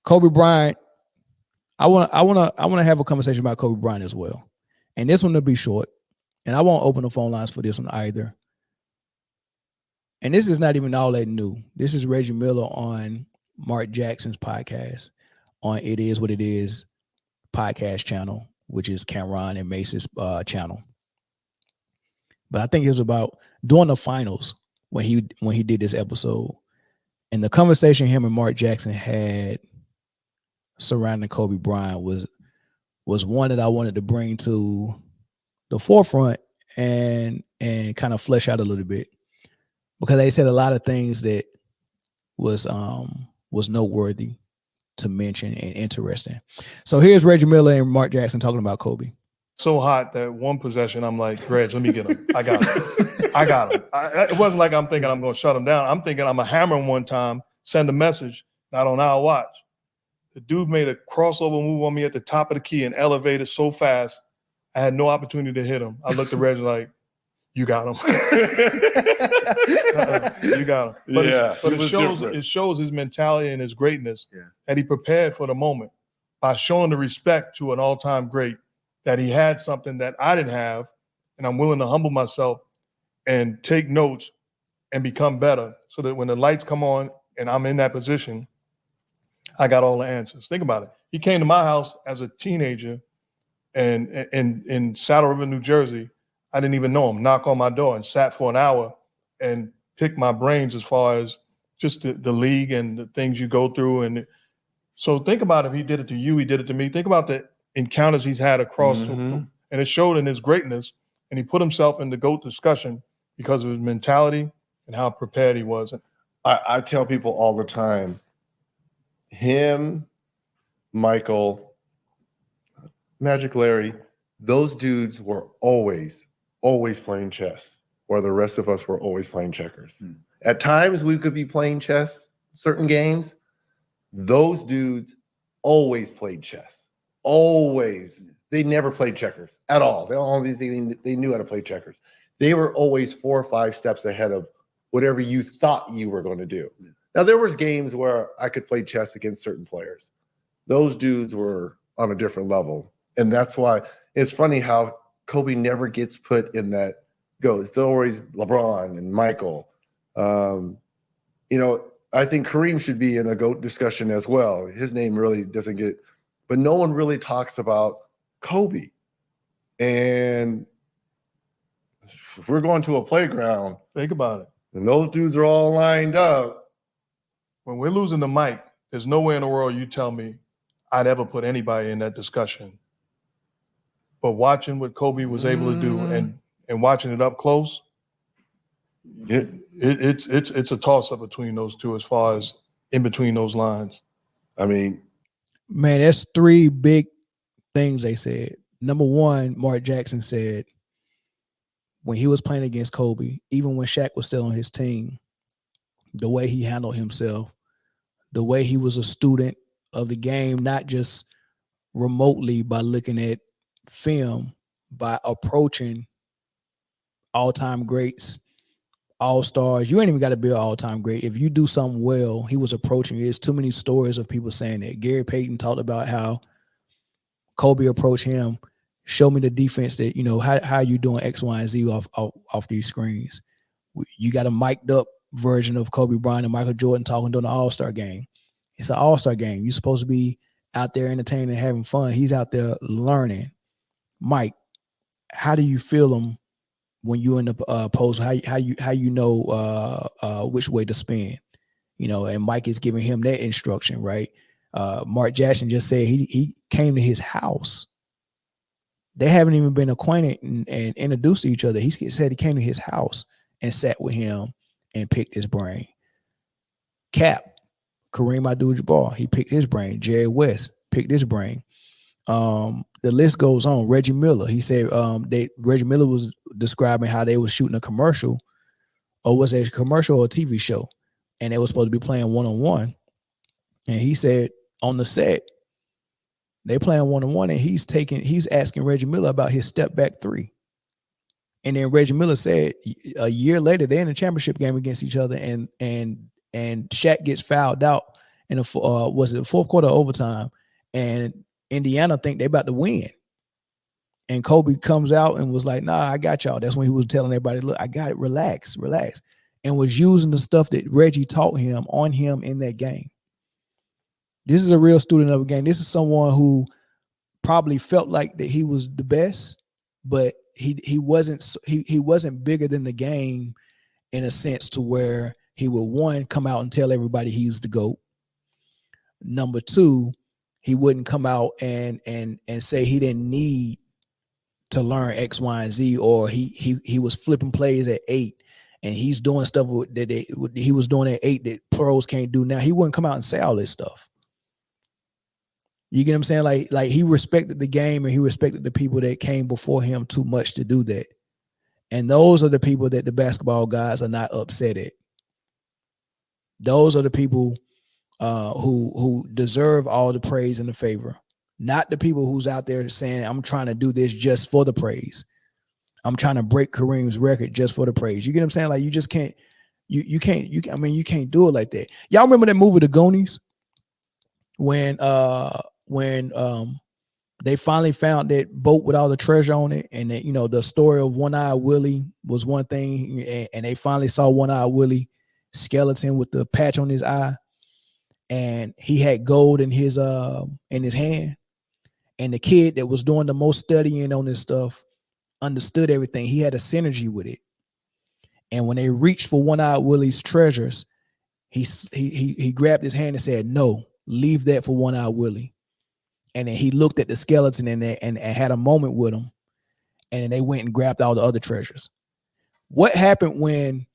Kobe Bryant. I want to have a conversation about Kobe Bryant as well, and this one will be short, and I won't open the phone lines for this one either. And this is not even all that new. This is Reggie Miller on Mark Jackson's podcast on It Is What It Is podcast channel, which is Cameron and Mace's channel. But I think it was about during the finals when he did this episode, and the conversation him and Mark Jackson had surrounding Kobe Bryant was one that I wanted to bring to the forefront and kind of flesh out a little bit, because they said a lot of things that was noteworthy to mention and interesting. So here's Reggie Miller and Mark Jackson talking about Kobe. So hot that one possession, I'm like, Reg, let me get him. I got him. I got him. It wasn't like I'm thinking I'm going to shut him down. I'm thinking I'm going to hammer him one time, send a message, not on our watch. The dude made a crossover move on me at the top of the key and elevated so fast, I had no opportunity to hit him. I looked at Reg like, you got him. You got him. But, yeah, it shows his mentality and his greatness, that he prepared for the moment by showing the respect to an all-time great, that he had something that I didn't have, and I'm willing to humble myself and take notes and become better so that when the lights come on and I'm in that position, I got all the answers. Think about it. He came to my house as a teenager and in Saddle River, New Jersey. I didn't even know him, knock on my door and sat for an hour and picked my brains as far as just the league and the things you go through. And so think about if he did it to you, he did it to me. Think about the encounters he's had across, and it showed in his greatness. And he put himself in the GOAT discussion because of his mentality and how prepared he was. I tell people all the time, him, Michael, Magic Larry, those dudes were always playing chess, where the rest of us were always playing checkers. At times we could be playing chess, certain games. Those dudes always played chess. Always. They never played checkers at all. The only thing they knew how to play checkers. They were always 4 or 5 steps ahead of whatever you thought you were going to do. Now, there was games where I could play chess against certain players. Those dudes were on a different level. And that's why it's funny how Kobe never gets put in that GOAT. It's always LeBron and Michael. I think Kareem should be in a GOAT discussion as well. His name really doesn't get, but no one really talks about Kobe. And if we're going to a playground, think about it. And those dudes are all lined up. When we're losing the mic, there's no way in the world you tell me I'd ever put anybody in that discussion. But watching what Kobe was able to do and watching it up close, it's a toss-up between those two as far as in between those lines. I mean, man, that's 3 big things they said. Number one, Mark Jackson said when he was playing against Kobe, even when Shaq was still on his team, the way he handled himself, the way he was a student of the game, not just remotely by looking at film, by approaching all-time greats, all-stars. You ain't even got to be an all-time great. If you do something well, he was approaching it. There's too many stories of people saying that. Gary Payton talked about how Kobe approached him, show me the defense that, how you doing X, Y, and Z off these screens. You got a mic'd up version of Kobe Bryant and Michael Jordan talking during the All-Star game. It's an All-Star game. You're supposed to be out there entertaining and having fun. He's out there learning. Mike, how do you feel him when you're in the post? How you know which way to spin? And Mike is giving him that instruction, right? Mark Jackson just said he came to his house. They haven't even been acquainted and introduced to each other. He said he came to his house and sat with him and picked his brain. Cap, Kareem Abdul-Jabbar, he picked his brain. Jerry West picked his brain. The list goes on. Reggie Miller, he said Reggie Miller was describing how they were shooting a commercial, or was it a commercial or a TV show, and they were supposed to be playing one-on-one. And he said on the set, they playing one-on-one, and he's asking Reggie Miller about his step back 3. And then Reggie Miller said a year later, they're in a championship game against each other, and Shaq gets fouled out, in the was it the fourth quarter overtime, and Indiana think they about to win. And Kobe comes out and was like, nah, I got y'all. That's when he was telling everybody, look, I got it, relax. And was using the stuff that Reggie taught him on him in that game. This is a real student of a game. This is someone who probably felt like that he was the best, but he wasn't bigger than the game in a sense to where he would, one, come out and tell everybody he's the GOAT. Number two, he wouldn't come out and say he didn't need to learn X, Y, and Z, or he was flipping plays at 8 and he's doing stuff that he was doing at 8 that pros can't do now. He wouldn't come out and say all this stuff. You get what I'm saying? Like he respected the game and he respected the people that came before him too much to do that. And those are the people that the basketball guys are not upset at. Those are the people who deserve all the praise and the favor. Not the people who's out there saying, I'm trying to do this just for the praise. I'm trying to break Kareem's record just for the praise. You get what I'm saying? Like you just can't, you can't do it like that. Y'all remember that movie, The Goonies? When they finally found that boat with all the treasure on it, and that, the story of One-Eyed Willie was one thing, and they finally saw One-Eyed Willie skeleton with the patch on his eye, and he had gold in his hand. And the kid that was doing the most studying on this stuff understood everything. He had a synergy with it. And when they reached for One-Eyed Willie's treasures, he grabbed his hand and said, no, leave that for One-Eyed Willie. And then he looked at the skeleton and had a moment with him. And then they went and grabbed all the other treasures. What happened when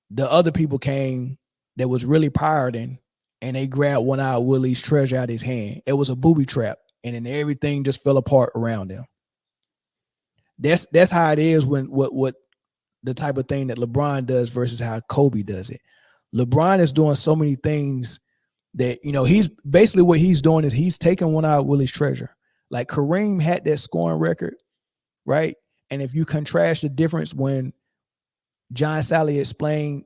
the other people came that was really pirating and they grabbed One-Eyed Willie's treasure out of his hand? It was a booby trap. And then everything just fell apart around them. That's how it is when what the type of thing that LeBron does versus how Kobe does it. LeBron is doing so many things that, he's basically, what he's doing is he's taking One-Eyed Willie's treasure. Like Kareem had that scoring record, right? And if you contrast the difference when John Sally explained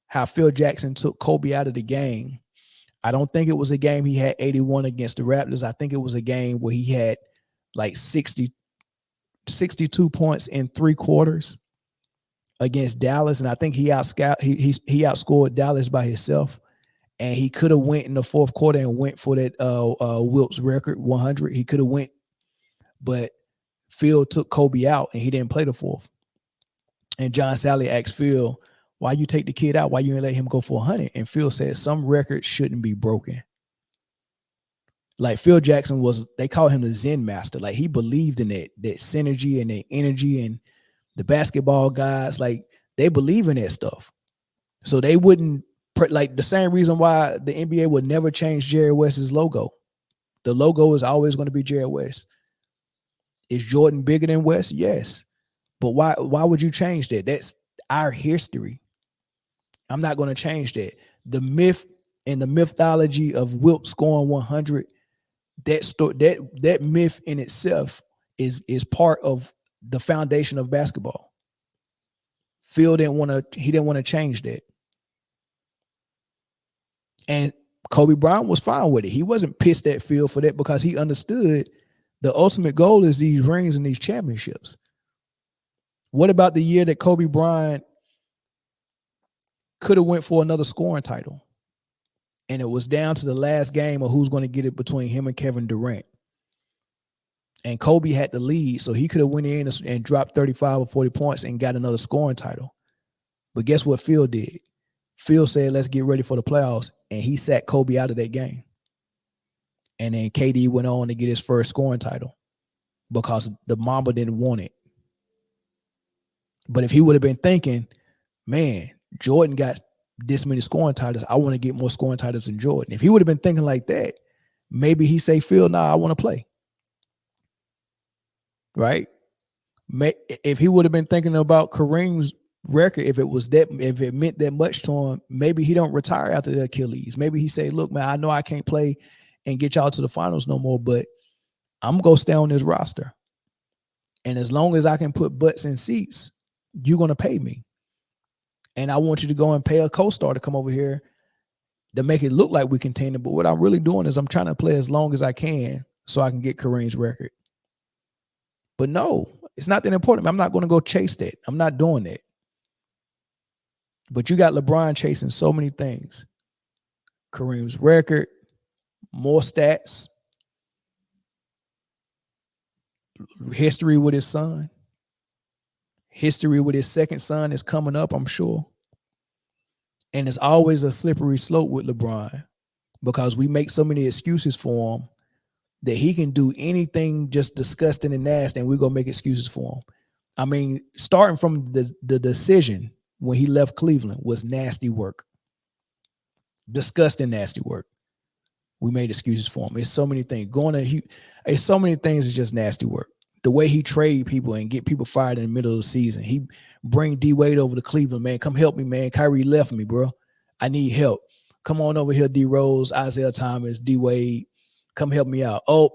how Phil Jackson took Kobe out of the game, I don't think it was a game he had 81 against the Raptors. I think it was a game where he had like 62 points in 3 quarters against Dallas. And I think he outscored Dallas by himself. And he could have went in the fourth quarter and went for that Wilt's record, 100. He could have went, but Phil took Kobe out and he didn't play the fourth. And John Sally asked Phil, why you take the kid out? Why you ain't let him go for 100? And Phil said some records shouldn't be broken. Like Phil Jackson they call him the Zen master. Like he believed in that synergy and that energy, and the basketball guys, like they believe in that stuff. So they wouldn't, like the same reason why the NBA would never change Jerry West's logo. The logo is always going to be Jerry West. Is Jordan bigger than West? Yes. But why would you change that? That's our history. I'm not going to change that. The myth and the mythology of Wilt scoring 100, that myth in itself is part of the foundation of basketball. Phil didn't want to change that. And Kobe Bryant was fine with it. He wasn't pissed at Phil for that because he understood the ultimate goal is these rings and these championships. What about the year that Kobe Bryant could have went for another scoring title, and it was down to the last game of who's going to get it between him and Kevin Durant, and Kobe had the lead, so he could have went in and dropped 35 or 40 points and got another scoring title. But guess what Phil did? Phil said, let's get ready for the playoffs, and he sat Kobe out of that game. And then KD went on to get his first scoring title because the Mamba didn't want it. But if he would have been thinking, man, Jordan got this many scoring titles, I want to get more scoring titles than Jordan. If he would have been thinking like that, maybe he say, Phil, nah, I want to play. Right? If he would have been thinking about Kareem's record, if it meant that much to him, maybe he don't retire after the Achilles. Maybe he say, look, man, I know I can't play and get y'all to the finals no more, but I'm going to stay on this roster. And as long as I can put butts in seats, you're going to pay me. And I want you to go and pay a co-star to come over here to make it look like we contending. But what I'm really doing is I'm trying to play as long as I can so I can get Kareem's record. But no, it's not that important. I'm not going to go chase that. I'm not doing that. But you got LeBron chasing so many things. Kareem's record, more stats, history with his son, history with his second son is coming up, I'm sure. And it's always a slippery slope with LeBron because we make so many excuses for him that he can do anything just disgusting and nasty, and we're going to make excuses for him. I mean, starting from the decision when he left Cleveland was nasty work. Disgusting, nasty work. We made excuses for him. It's so many things. It's so many things is just nasty work. The way he trade people and get people fired in the middle of the season. He bring D Wade over to Cleveland, man. Come help me, man. Kyrie left me, bro. I need help. Come on over here, D Rose, Isaiah Thomas, D Wade. Come help me out. Oh,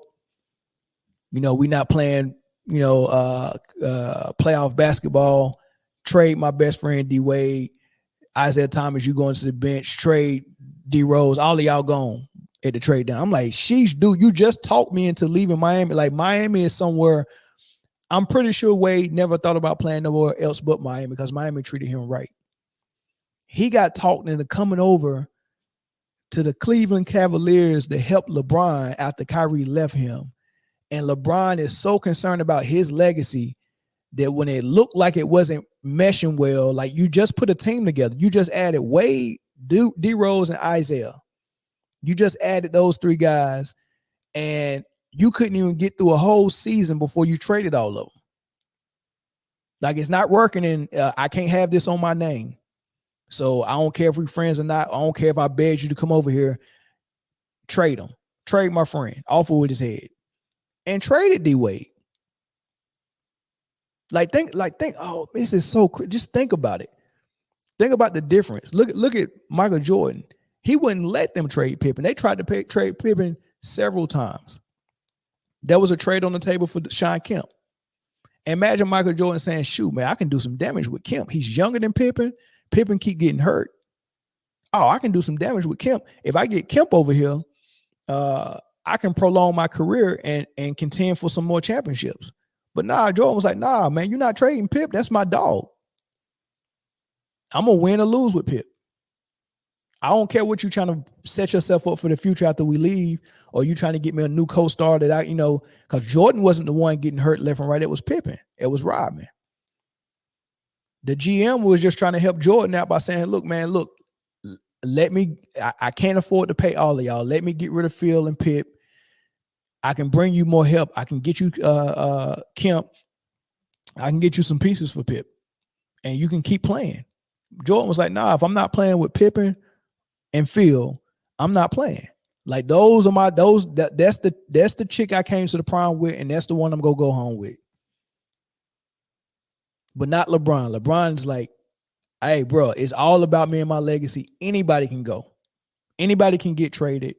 we not playing, playoff basketball. Trade my best friend D Wade. Isaiah Thomas, you going to the bench. Trade D Rose. All of y'all gone at the trade down. I'm like, sheesh, dude, you just talked me into leaving Miami. Like, Miami is somewhere. I'm pretty sure Wade never thought about playing nowhere else but Miami because Miami treated him right. He got talked into coming over to the Cleveland Cavaliers to help LeBron after Kyrie left him. And LeBron is so concerned about his legacy that when it looked like it wasn't meshing well, like you just put a team together. You just added Wade, D Rose, and Isaiah. You just added those three guys, and you couldn't even get through a whole season before you traded all of them. Like, it's not working, and I can't have this on my name. So I don't care if we're friends or not. I don't care if I begged you to come over here. Trade him. Trade my friend. Offer with his head. And traded D Wade. Think, oh, this is so just think about it. Think about the difference. Look at Michael Jordan. He wouldn't let them trade Pippen. They tried to trade Pippen several times. There was a trade on the table for Sean Kemp. Imagine Michael Jordan saying, shoot, man, I can do some damage with Kemp. He's younger than Pippen. Pippen keep getting hurt. Oh, I can do some damage with Kemp. If I get Kemp over here, I can prolong my career and contend for some more championships. But nah, Jordan was like, nah, man, you're not trading Pip. That's my dog. I'm going to win or lose with Pip. I don't care what you're trying to set yourself up for the future after we leave, or you trying to get me a new co-star that because Jordan wasn't the one getting hurt left and right. It was Pippen. It was Rodman. The GM was just trying to help Jordan out by saying, look, man, I can't afford to pay all of y'all. Let me get rid of Phil and Pip. I can bring you more help. I can get you Kemp. I can get you some pieces for Pip, and you can keep playing. Jordan was like, nah, if I'm not playing with Pippen and Phil, I'm not playing. Like, that's the chick I came to the prom with, and that's the one I'm gonna go home with. But not LeBron. LeBron's like, hey, bro, it's all about me and my legacy. Anybody can go. Anybody can get traded.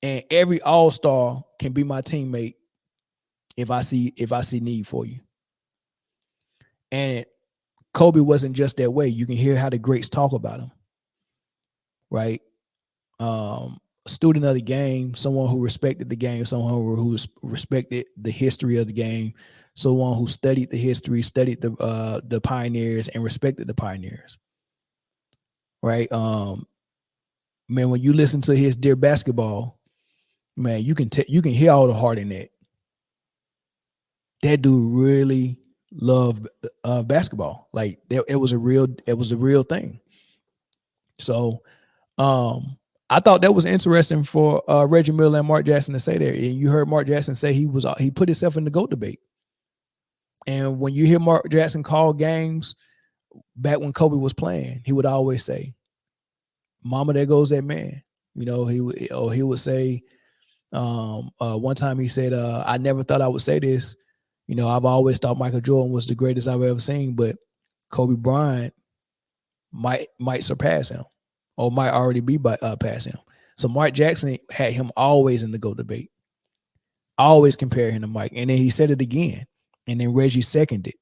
And every all-star can be my teammate if I see need for you. And Kobe wasn't just that way. You can hear how the greats talk about him. Right? Student of the game, someone who respected the game, someone who respected the history of the game, someone who studied the history, studied the pioneers, and respected the pioneers. Right? Man, when you listen to his Dear Basketball, man, you can hear all the heart in that. That dude really loved basketball. Like, it was the real thing. So, I thought that was interesting for Reggie Miller and Mark Jackson to say that. And you heard Mark Jackson say he put himself in the GOAT debate. And when you hear Mark Jackson call games back when Kobe was playing, he would always say, "Mama, there goes that man." He would say, one time he said, I never thought I would say this. I've always thought Michael Jordan was the greatest I've ever seen, but Kobe Bryant might surpass him, or might already be past him. So Mark Jackson had him always in the GOAT debate, always compare him to Mike. And then he said it again, and then Reggie seconded.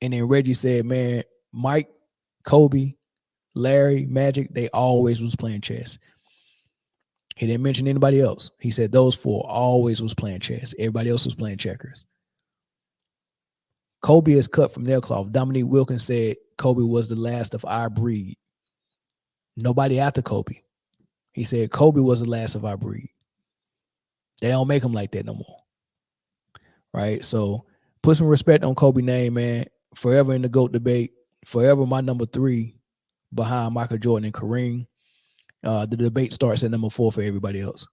And then Reggie said, man, Mike, Kobe, Larry, Magic, they always was playing chess. He didn't mention anybody else. He said those four always was playing chess. Everybody else was playing checkers. Kobe is cut from their cloth. Dominique Wilkins said Kobe was the last of our breed. Nobody after Kobe. He said Kobe was the last of our breed. They don't make him like that no more. Right? So put some respect on Kobe's name, man. Forever in the GOAT debate. Forever my number 3 behind Michael Jordan and Kareem. The debate starts at number 4 for everybody else.